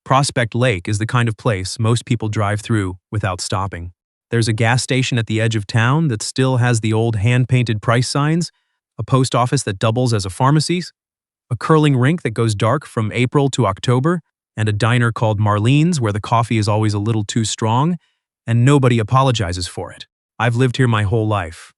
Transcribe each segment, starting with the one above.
Prospect Lake is the kind of place most people drive through without stopping. There's a gas station at the edge of town that still has the old hand-painted price signs, a post office that doubles as a pharmacy, a curling rink that goes dark from April to October, and a diner called Marlene's where the coffee is always a little too strong, and nobody apologizes for it. I've lived here my whole life.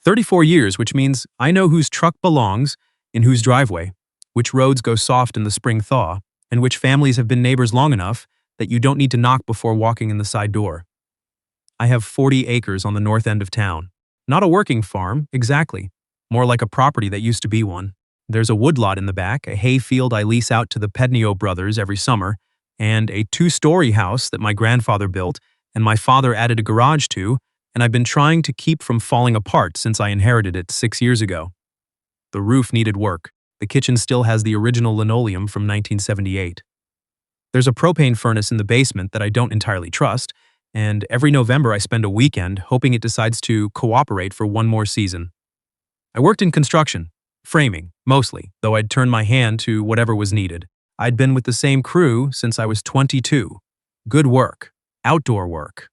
34 years, which means I know whose truck belongs in whose driveway, which roads go soft in the spring thaw, and which families have been neighbors long enough that you don't need to knock before walking in the side door. I have 40 acres on the north end of town. Not a working farm, exactly. More like a property that used to be one. There's a woodlot in the back, a hay field I lease out to the Pednio brothers every summer, and a 2-story house that my grandfather built and my father added a garage to, and I've been trying to keep from falling apart since I inherited it 6 years ago. The roof needed work. The kitchen still has the original linoleum from 1978. There's a propane furnace in the basement that I don't entirely trust, and every November I spend a weekend hoping it decides to cooperate for one more season. I worked in construction, framing, mostly, though I'd turn my hand to whatever was needed. I'd been with the same crew since I was 22. Good work. Outdoor work.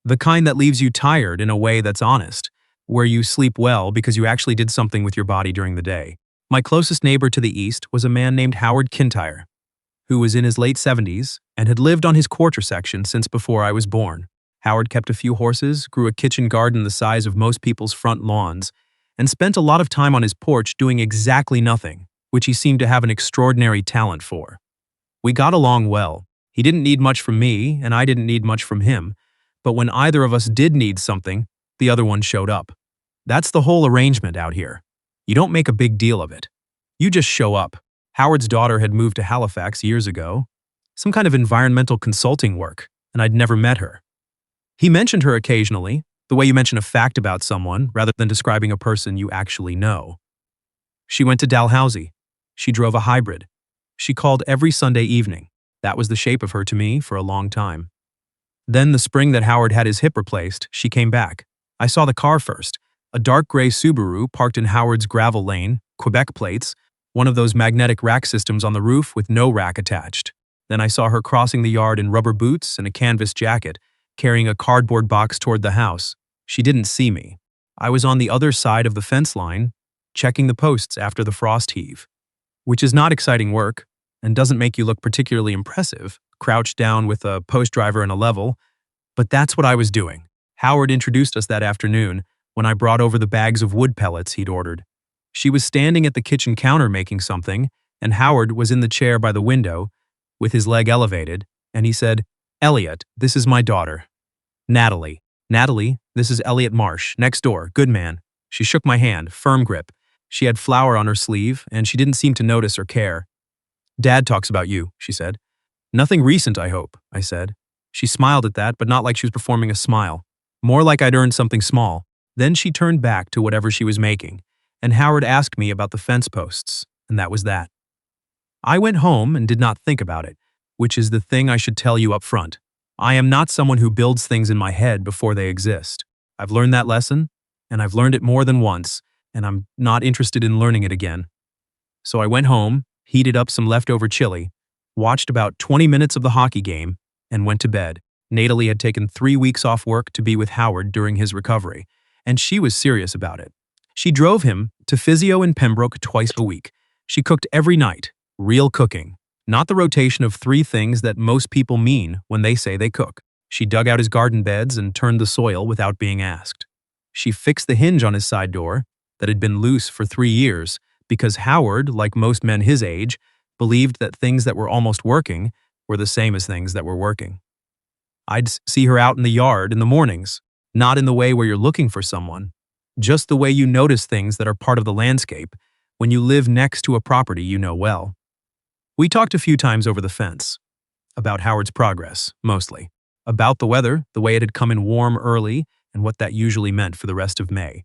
The kind that leaves you tired in a way that's honest, where you sleep well because you actually did something with your body during the day. My closest neighbor to the east was a man named Howard Kintyre, who was in his late 70s and had lived on his quarter section since before I was born. Howard kept a few horses, grew a kitchen garden the size of most people's front lawns, and spent a lot of time on his porch doing exactly nothing, which he seemed to have an extraordinary talent for. We got along well. He didn't need much from me, and I didn't need much from him, but when either of us did need something, the other one showed up. That's the whole arrangement out here. You don't make a big deal of it. You just show up. Howard's daughter had moved to Halifax years ago, some kind of environmental consulting work, and I'd never met her. He mentioned her occasionally, the way you mention a fact about someone rather than describing a person you actually know. She went to Dalhousie. She drove a hybrid. She called every Sunday evening. That was the shape of her to me for a long time. Then the spring that Howard had his hip replaced, she came back. I saw the car first, a dark gray Subaru parked in Howard's gravel lane, Quebec plates, one of those magnetic rack systems on the roof with no rack attached. Then I saw her crossing the yard in rubber boots and a canvas jacket, carrying a cardboard box toward the house. She didn't see me. I was on the other side of the fence line, checking the posts after the frost heave, which is not exciting work and doesn't make you look particularly impressive, crouched down with a post driver and a level, but that's what I was doing. Howard introduced us that afternoon when I brought over the bags of wood pellets he'd ordered. She was standing at the kitchen counter making something, and Howard was in the chair by the window with his leg elevated, and he said, "Elliot, this is my daughter. Natalie. Natalie, this is Elliot Marsh, next door, good man." She shook my hand, firm grip. She had flour on her sleeve, and she didn't seem to notice or care. "Dad talks about you," she said. "Nothing recent, I hope," I said. She smiled at that, but not like she was performing a smile. More like I'd earned something small. Then she turned back to whatever she was making, and Howard asked me about the fence posts, and that was that. I went home and did not think about it, which is the thing I should tell you up front. I am not someone who builds things in my head before they exist. I've learned that lesson, and I've learned it more than once, and I'm not interested in learning it again. So I went home, heated up some leftover chili, watched about 20 minutes of the hockey game, and went to bed. Natalie had taken 3 weeks off work to be with Howard during his recovery, and she was serious about it. She drove him to physio in Pembroke twice a week. She cooked every night, real cooking, not the rotation of 3 things that most people mean when they say they cook. She dug out his garden beds and turned the soil without being asked. She fixed the hinge on his side door that had been loose for 3 years because Howard, like most men his age, believed that things that were almost working were the same as things that were working. I'd see her out in the yard in the mornings, not in the way where you're looking for someone, just the way you notice things that are part of the landscape when you live next to a property you know well. We talked a few times over the fence, about Howard's progress, mostly, about the weather, the way it had come in warm early, and what that usually meant for the rest of May.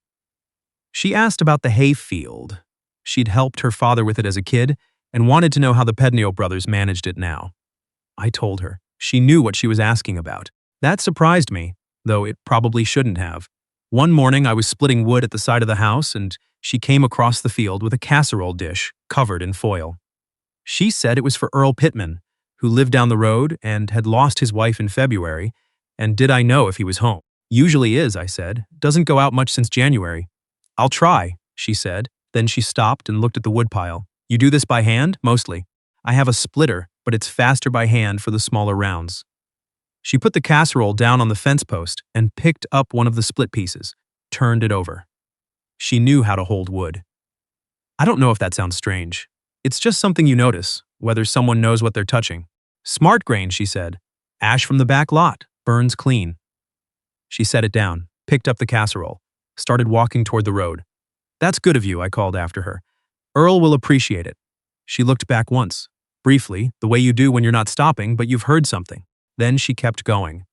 She asked about the hay field. She'd helped her father with it as a kid and wanted to know how the Pednio brothers managed it now. I told her. She knew what she was asking about. That surprised me, though it probably shouldn't have. One morning I was splitting wood at the side of the house and she came across the field with a casserole dish covered in foil. She said it was for Earl Pittman, who lived down the road and had lost his wife in February, and did I know if he was home? Usually is, I said. Doesn't go out much since January. I'll try, she said. Then she stopped and looked at the woodpile. You do this by hand? Mostly. I have a splitter, but it's faster by hand for the smaller rounds. She put the casserole down on the fence post and picked up one of the split pieces, turned it over. She knew how to hold wood. I don't know if that sounds strange. It's just something you notice, whether someone knows what they're touching. Smart grain, she said. Ash from the back lot, burns clean. She set it down, picked up the casserole, started walking toward the road. That's good of you, I called after her. Earl will appreciate it. She looked back once, briefly, the way you do when you're not stopping, but you've heard something. Then she kept going.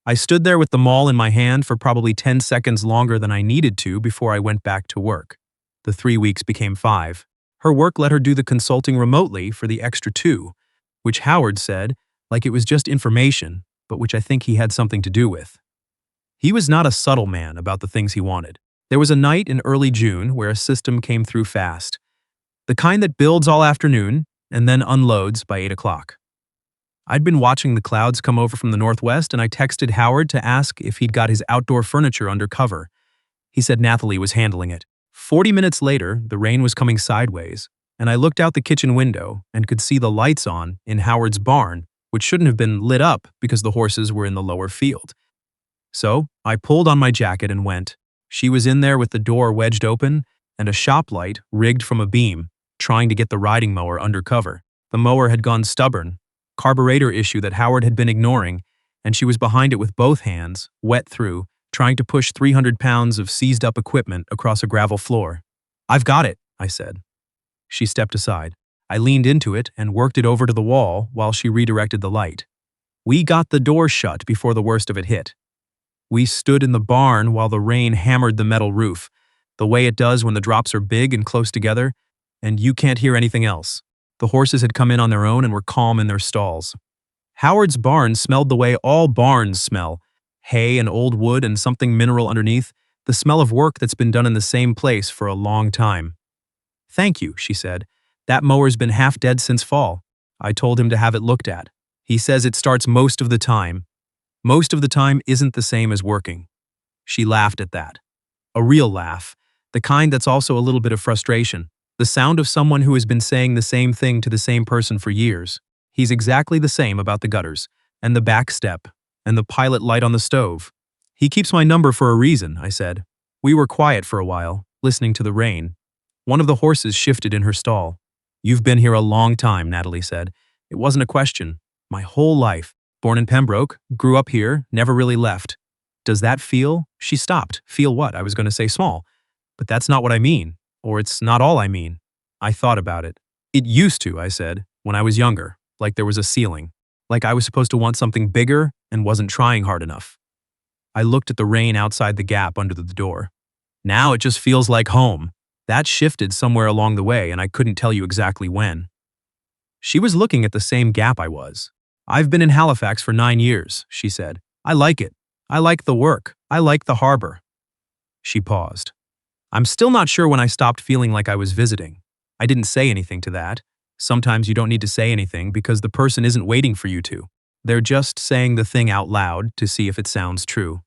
I stood there with the maul in my hand for probably 10 seconds longer than I needed to before I went back to work. The 3 weeks became 5. Her work let her do the consulting remotely for the extra 2, which Howard said, like it was just information, but which I think he had something to do with. He was not a subtle man about the things he wanted. There was a night in early June where a system came through fast. The kind that builds all afternoon and then unloads by 8 o'clock. I'd been watching the clouds come over from the northwest and I texted Howard to ask if he'd got his outdoor furniture under cover. He said Nathalie was handling it. 40 minutes later, the rain was coming sideways, and I looked out the kitchen window and could see the lights on in Howard's barn, which shouldn't have been lit up because the horses were in the lower field. So I pulled on my jacket and went. She was in there with the door wedged open and a shop light rigged from a beam, trying to get the riding mower under cover. The mower had gone stubborn, carburetor issue that Howard had been ignoring, and she was behind it with both hands, wet through, trying to push 300 pounds of seized-up equipment across a gravel floor. I've got it, I said. She stepped aside. I leaned into it and worked it over to the wall while she redirected the light. We got the door shut before the worst of it hit. We stood in the barn while the rain hammered the metal roof, the way it does when the drops are big and close together, and you can't hear anything else. The horses had come in on their own and were calm in their stalls. Howard's barn smelled the way all barns smell, hay and old wood and something mineral underneath, the smell of work that's been done in the same place for a long time. Thank you, she said. That mower's been half dead since fall. I told him to have it looked at. He says it starts most of the time. Most of the time isn't the same as working. She laughed at that. A real laugh, the kind that's also a little bit of frustration. The sound of someone who has been saying the same thing to the same person for years. He's exactly the same about the gutters, and the back step, and the pilot light on the stove. He keeps my number for a reason, I said. We were quiet for a while, listening to the rain. One of the horses shifted in her stall. You've been here a long time, Nathalie said. It wasn't a question. My whole life. Born in Pembroke, grew up here, never really left. Does that feel? She stopped. Feel what? I was going to say small. But that's not what I mean. Or it's not all I mean. I thought about it. It used to, I said, when I was younger, like there was a ceiling. Like I was supposed to want something bigger and wasn't trying hard enough. I looked at the rain outside the gap under the door. Now it just feels like home. That shifted somewhere along the way and I couldn't tell you exactly when. She was looking at the same gap I was. I've been in Halifax for 9 years, she said. I like it. I like the work. I like the harbor. She paused. I'm still not sure when I stopped feeling like I was visiting. I didn't say anything to that. Sometimes you don't need to say anything because the person isn't waiting for you to. They're just saying the thing out loud to see if it sounds true.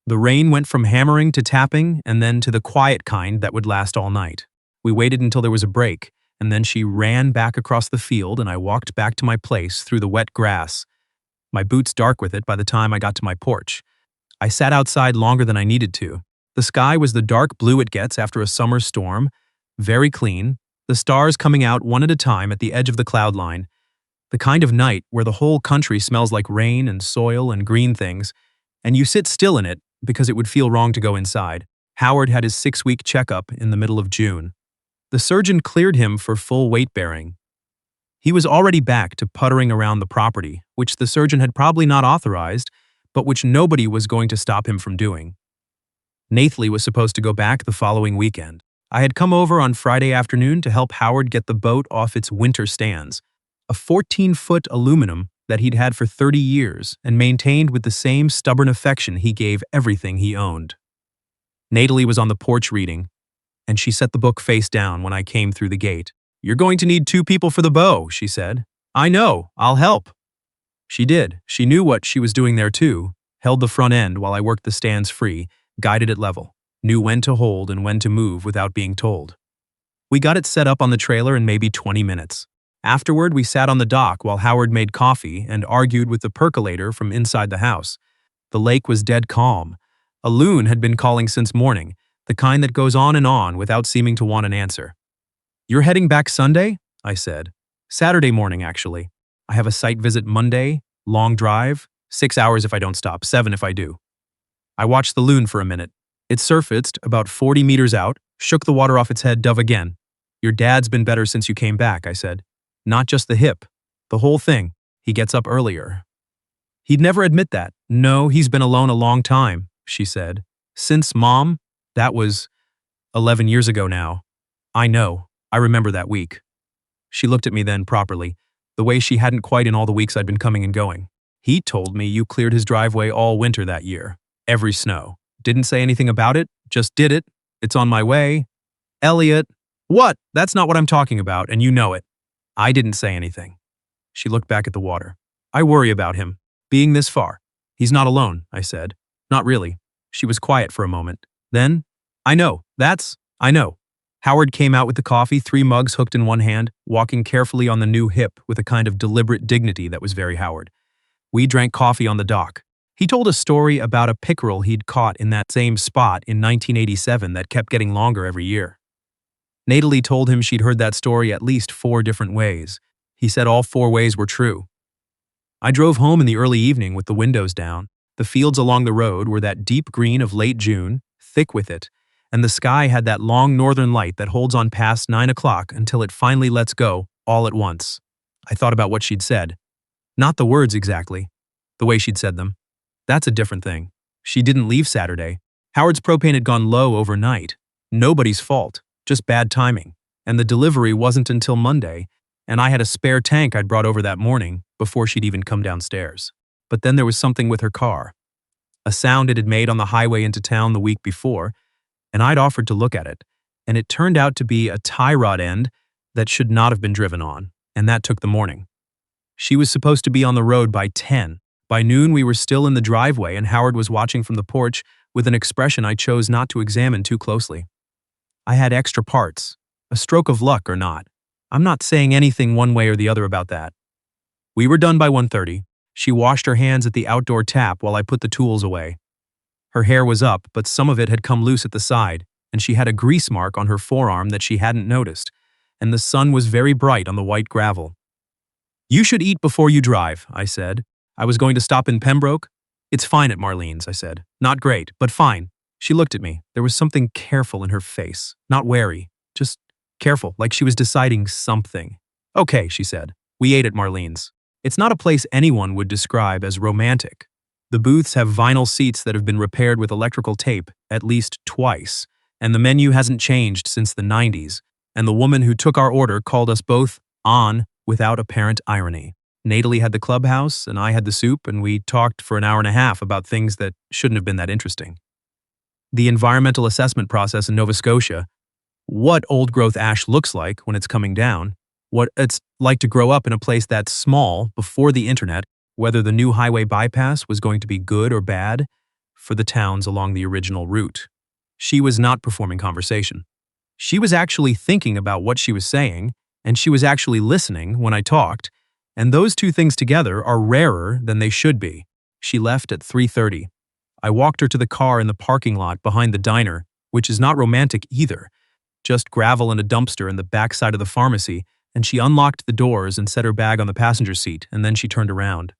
The rain went from hammering to tapping and then to the quiet kind that would last all night. We waited until there was a break, and then she ran back across the field and I walked back to my place through the wet grass, my boots dark with it by the time I got to my porch. I sat outside longer than I needed to. The sky was the dark blue it gets after a summer storm, very clean, the stars coming out one at a time at the edge of the cloud line, the kind of night where the whole country smells like rain and soil and green things, and you sit still in it because it would feel wrong to go inside. Howard had his 6-week checkup in the middle of June. The surgeon cleared him for full weight-bearing. He was already back to puttering around the property, which the surgeon had probably not authorized, but which nobody was going to stop him from doing. Nathalie was supposed to go back the following weekend. I had come over on Friday afternoon to help Howard get the boat off its winter stands, a 14-foot aluminum that he'd had for 30 years and maintained with the same stubborn affection he gave everything he owned. Nathalie was on the porch reading, and she set the book face down when I came through the gate. You're going to need 2 people for the bow, she said. I know, I'll help. She did. She knew what she was doing there too, held the front end while I worked the stands free, guided it level, knew when to hold and when to move without being told. We got it set up on the trailer in maybe 20 minutes. Afterward, we sat on the dock while Howard made coffee and argued with the percolator from inside the house. The lake was dead calm. A loon had been calling since morning, the kind that goes on without seeming to want an answer. "You're heading back Sunday?" I said. "Saturday morning, actually. I have a site visit Monday, long drive, 6 hours if I don't stop, 7 if I do." I watched the loon for a minute. It surfaced about 40 meters out, shook the water off its head, dove again. "Your dad's been better since you came back," I said. "Not just the hip. The whole thing. He gets up earlier." "He'd never admit that." "No, he's been alone a long time," she said. "Since Mom? That was 11 years ago now." "I know. I remember that week." She looked at me then properly, the way she hadn't quite in all the weeks I'd been coming and going. "He told me you cleared his driveway all winter that year. Every snow. Didn't say anything about it, just did it. It's on my way." "Elliot." "What? That's not what I'm talking about, and you know it." I didn't say anything. She looked back at the water. "I worry about him. Being this far." "He's not alone," I said. "Not really." She was quiet for a moment. Then, I know. Howard came out with the coffee, 3 mugs hooked in one hand, walking carefully on the new hip with a kind of deliberate dignity that was very Howard. We drank coffee on the dock. He told a story about a pickerel he'd caught in that same spot in 1987 that kept getting longer every year. Natalie told him she'd heard that story at least 4 different ways. He said all 4 ways were true. I drove home in the early evening with the windows down. The fields along the road were that deep green of late June, thick with it, and the sky had that long northern light that holds on past 9 o'clock until it finally lets go, all at once. I thought about what she'd said. Not the words exactly, the way she'd said them. That's a different thing. She didn't leave Saturday. Howard's propane had gone low overnight. Nobody's fault, just bad timing. And the delivery wasn't until Monday, and I had a spare tank I'd brought over that morning before she'd even come downstairs. But then there was something with her car. A sound it had made on the highway into town the week before, and I'd offered to look at it, and it turned out to be a tie rod end that should not have been driven on, and that took the morning. She was supposed to be on the road by 10. By noon we were still in the driveway and Howard was watching from the porch with an expression I chose not to examine too closely. I had extra parts, a stroke of luck or not. I'm not saying anything one way or the other about that. We were done by 1:30. She washed her hands at the outdoor tap while I put the tools away. Her hair was up, but some of it had come loose at the side, and she had a grease mark on her forearm that she hadn't noticed, and the sun was very bright on the white gravel. "You should eat before you drive," I said. "I was going to stop in Pembroke." "It's fine at Marlene's," I said. "Not great, but fine." She looked at me. There was something careful in her face, not wary, just careful, like she was deciding something. "Okay," she said. We ate at Marlene's. It's not a place anyone would describe as romantic. The booths have vinyl seats that have been repaired with electrical tape at least twice, and the menu hasn't changed since the 90s, and the woman who took our order called us both on without apparent irony. Natalie had the clubhouse, and I had the soup, and we talked for an hour and a half about things that shouldn't have been that interesting. The environmental assessment process in Nova Scotia, what old-growth ash looks like when it's coming down, what it's like to grow up in a place that small before the internet, whether the new highway bypass was going to be good or bad for the towns along the original route. She was not performing conversation. She was actually thinking about what she was saying, and she was actually listening when I talked, and those 2 things together are rarer than they should be. She left at 3:30. I walked her to the car in the parking lot behind the diner, which is not romantic either, just gravel and a dumpster in the back side of the pharmacy, and she unlocked the doors and set her bag on the passenger seat, and then she turned around.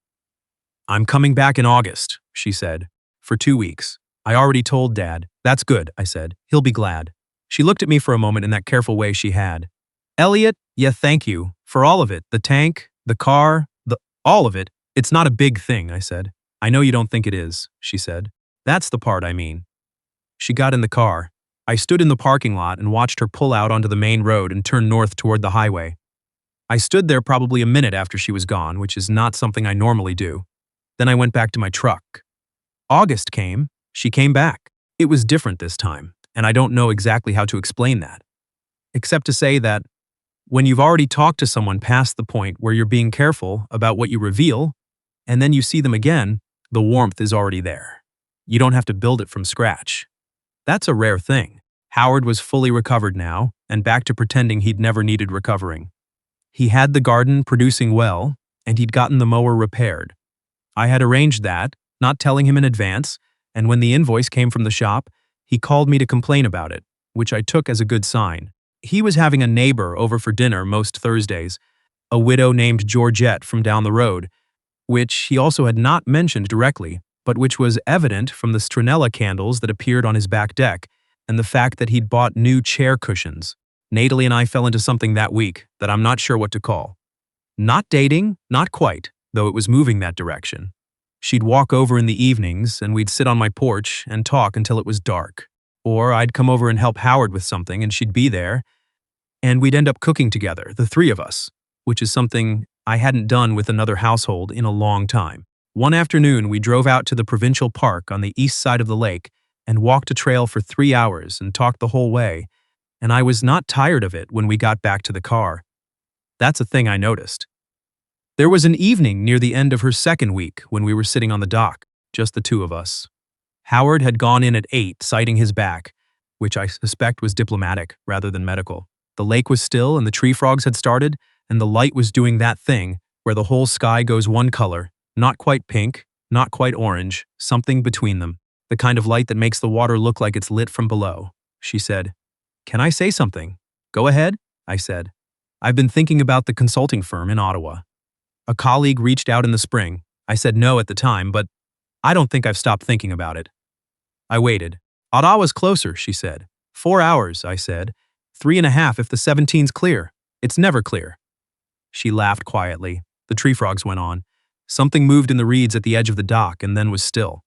"I'm coming back in August," she said, "for 2 weeks. I already told Dad." "That's good," I said. "He'll be glad." She looked at me for a moment in that careful way she had. "Elliot, yeah, thank you. For all of it. The tank, the car, all of it. It's not a big thing," I said. "I know you don't think it is," she said. "That's the part I mean." She got in the car. I stood in the parking lot and watched her pull out onto the main road and turn north toward the highway. I stood there probably a minute after she was gone, which is not something I normally do. Then I went back to my truck. August came. She came back. It was different this time, and I don't know exactly how to explain that. Except to say that when you've already talked to someone past the point where you're being careful about what you reveal, and then you see them again, the warmth is already there. You don't have to build it from scratch. That's a rare thing. Howard was fully recovered now, and back to pretending he'd never needed recovering. He had the garden producing well, and he'd gotten the mower repaired. I had arranged that, not telling him in advance, and when the invoice came from the shop, he called me to complain about it, which I took as a good sign. He was having a neighbor over for dinner most Thursdays, a widow named Georgette from down the road, which he also had not mentioned directly, but which was evident from the Stronella candles that appeared on his back deck, and the fact that he'd bought new chair cushions. Natalie and I fell into something that week that I'm not sure what to call. Not dating, not quite, though it was moving that direction. She'd walk over in the evenings, and we'd sit on my porch and talk until it was dark. Or I'd come over and help Howard with something, and she'd be there, and we'd end up cooking together, the three of us, which is something I hadn't done with another household in a long time. One afternoon, we drove out to the provincial park on the east side of the lake and walked a trail for 3 hours and talked the whole way, and I was not tired of it when we got back to the car. That's a thing I noticed. There was an evening near the end of her second week when we were sitting on the dock, just the two of us. Howard had gone in at 8, citing his back, which I suspect was diplomatic rather than medical. The lake was still and the tree frogs had started, and the light was doing that thing where the whole sky goes one color, not quite pink, not quite orange, something between them. The kind of light that makes the water look like it's lit from below. She said, "Can I say something?" "Go ahead," I said. "I've been thinking about the consulting firm in Ottawa. A colleague reached out in the spring. I said no at the time, but I don't think I've stopped thinking about it." I waited. "Ottawa's closer," she said. 4 hours, I said. 3.5 if the 17's clear. It's never clear. She laughed quietly. The tree frogs went on. Something moved in the reeds at the edge of the dock and then was still.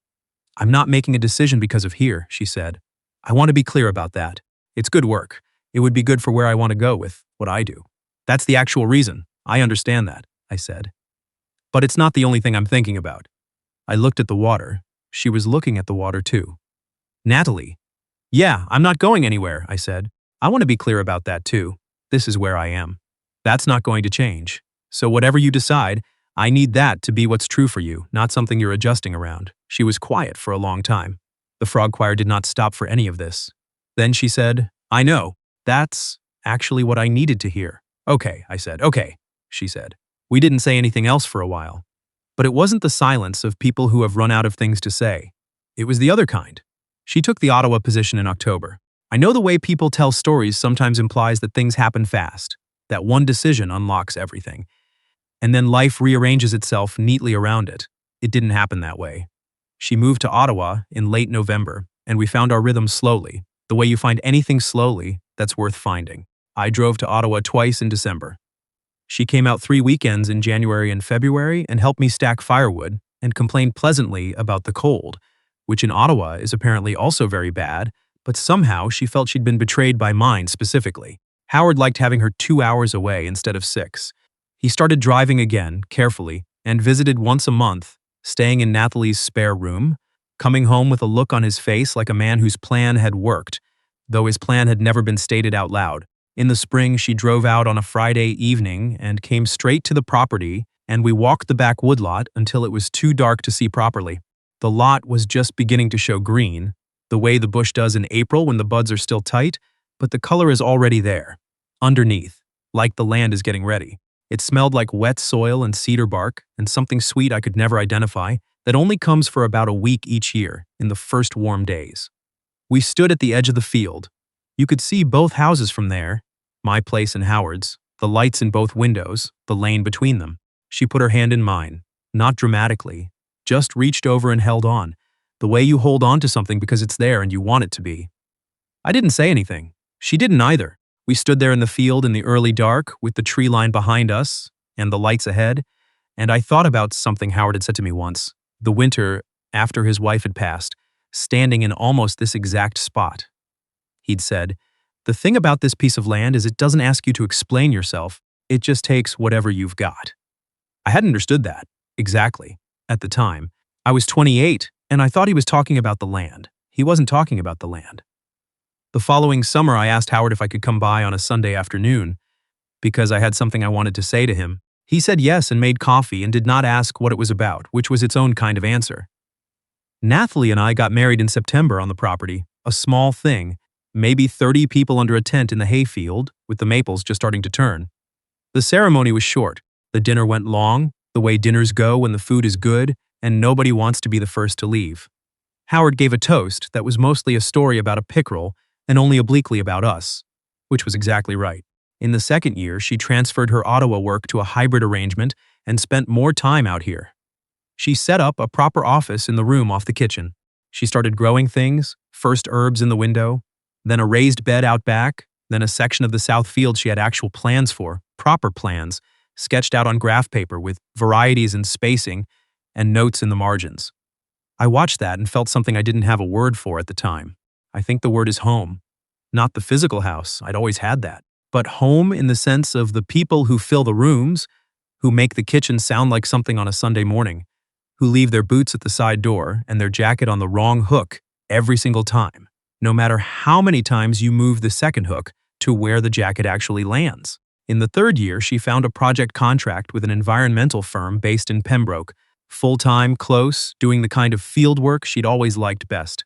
"I'm not making a decision because of here," she said. "I want to be clear about that. It's good work. It would be good for where I want to go with what I do. That's the actual reason. I understand that," I said. "But it's not the only thing I'm thinking about." I looked at the water. She was looking at the water too. "Natalie." "Yeah, I'm not going anywhere," I said. "I want to be clear about that too. This is where I am. That's not going to change. So whatever you decide, I need that to be what's true for you, not something you're adjusting around." She was quiet for a long time. The frog choir did not stop for any of this. Then she said, "I know. That's actually what I needed to hear." "Okay," I said. "Okay," she said. We didn't say anything else for a while. But it wasn't the silence of people who have run out of things to say. It was the other kind. She took the Ottawa position in October. I know the way people tell stories sometimes implies that things happen fast, that one decision unlocks everything, and then life rearranges itself neatly around it. It didn't happen that way. She moved to Ottawa in late November, and we found our rhythm slowly, the way you find anything slowly that's worth finding. I drove to Ottawa twice in December. She came out 3 weekends in January and February and helped me stack firewood and complained pleasantly about the cold, which in Ottawa is apparently also very bad, but somehow she felt she'd been betrayed by mine specifically. Howard liked having her 2 hours away instead of 6. He started driving again, carefully, and visited once a month, staying in Natalie's spare room, coming home with a look on his face like a man whose plan had worked, though his plan had never been stated out loud. In the spring, she drove out on a Friday evening and came straight to the property, and we walked the back woodlot until it was too dark to see properly. The lot was just beginning to show green, the way the bush does in April when the buds are still tight, but the color is already there, underneath, like the land is getting ready. It smelled like wet soil and cedar bark and something sweet I could never identify that only comes for about a week each year in the first warm days. We stood at the edge of the field. You could see both houses from there, my place and Howard's, the lights in both windows, the lane between them. She put her hand in mine, not dramatically, just reached over and held on, the way you hold on to something because it's there and you want it to be. I didn't say anything. She didn't either. We stood there in the field in the early dark with the tree line behind us and the lights ahead, and I thought about something Howard had said to me once, the winter after his wife had passed, standing in almost this exact spot. He'd said, "The thing about this piece of land is it doesn't ask you to explain yourself, it just takes whatever you've got." I hadn't understood that, exactly, at the time. I was 28, and I thought he was talking about the land. He wasn't talking about the land. The following summer, I asked Howard if I could come by on a Sunday afternoon, because I had something I wanted to say to him. He said yes and made coffee and did not ask what it was about, which was its own kind of answer. Nathalie and I got married in September on the property, a small thing, maybe 30 people under a tent in the hayfield, with the maples just starting to turn. The ceremony was short. The dinner went long, the way dinners go when the food is good, and nobody wants to be the first to leave. Howard gave a toast that was mostly a story about a pickerel and only obliquely about us, which was exactly right. In the second year, she transferred her Ottawa work to a hybrid arrangement and spent more time out here. She set up a proper office in the room off the kitchen. She started growing things, first herbs in the window, then a raised bed out back, then a section of the south field she had actual plans for, proper plans, sketched out on graph paper with varieties and spacing and notes in the margins. I watched that and felt something I didn't have a word for at the time. I think the word is home. Not the physical house, I'd always had that, but home in the sense of the people who fill the rooms, who make the kitchen sound like something on a Sunday morning, who leave their boots at the side door and their jacket on the wrong hook every single time, no matter how many times you move the second hook to where the jacket actually lands. In the third year, she found a project contract with an environmental firm based in Pembroke, full-time, close, doing the kind of field work she'd always liked best.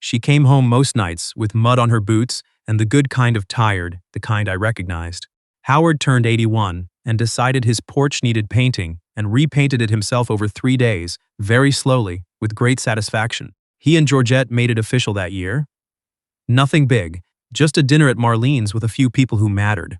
She came home most nights with mud on her boots and the good kind of tired, the kind I recognized. Howard turned 81 and decided his porch needed painting and repainted it himself over 3 days, very slowly, with great satisfaction. He and Georgette made it official that year. Nothing big, just a dinner at Marlene's with a few people who mattered.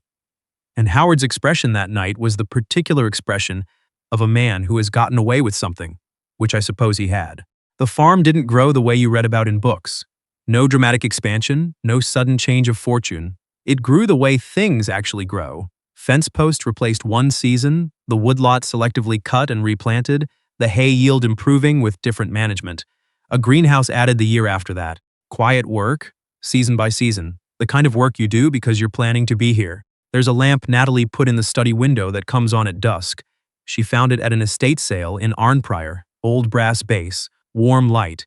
And Howard's expression that night was the particular expression of a man who has gotten away with something, which I suppose he had. The farm didn't grow the way you read about in books. No dramatic expansion, no sudden change of fortune. It grew the way things actually grow. Fence post replaced one season, the woodlot selectively cut and replanted, the hay yield improving with different management. A greenhouse added the year after that. Quiet work, season by season. The kind of work you do because you're planning to be here. There's a lamp Natalie put in the study window that comes on at dusk. She found it at an estate sale in Arnprior, old brass base, warm light.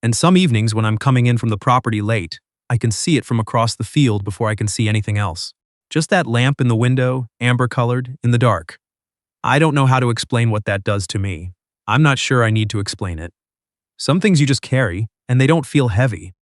And some evenings when I'm coming in from the property late, I can see it from across the field before I can see anything else. Just that lamp in the window, amber-colored, in the dark. I don't know how to explain what that does to me. I'm not sure I need to explain it. Some things you just carry, and they don't feel heavy.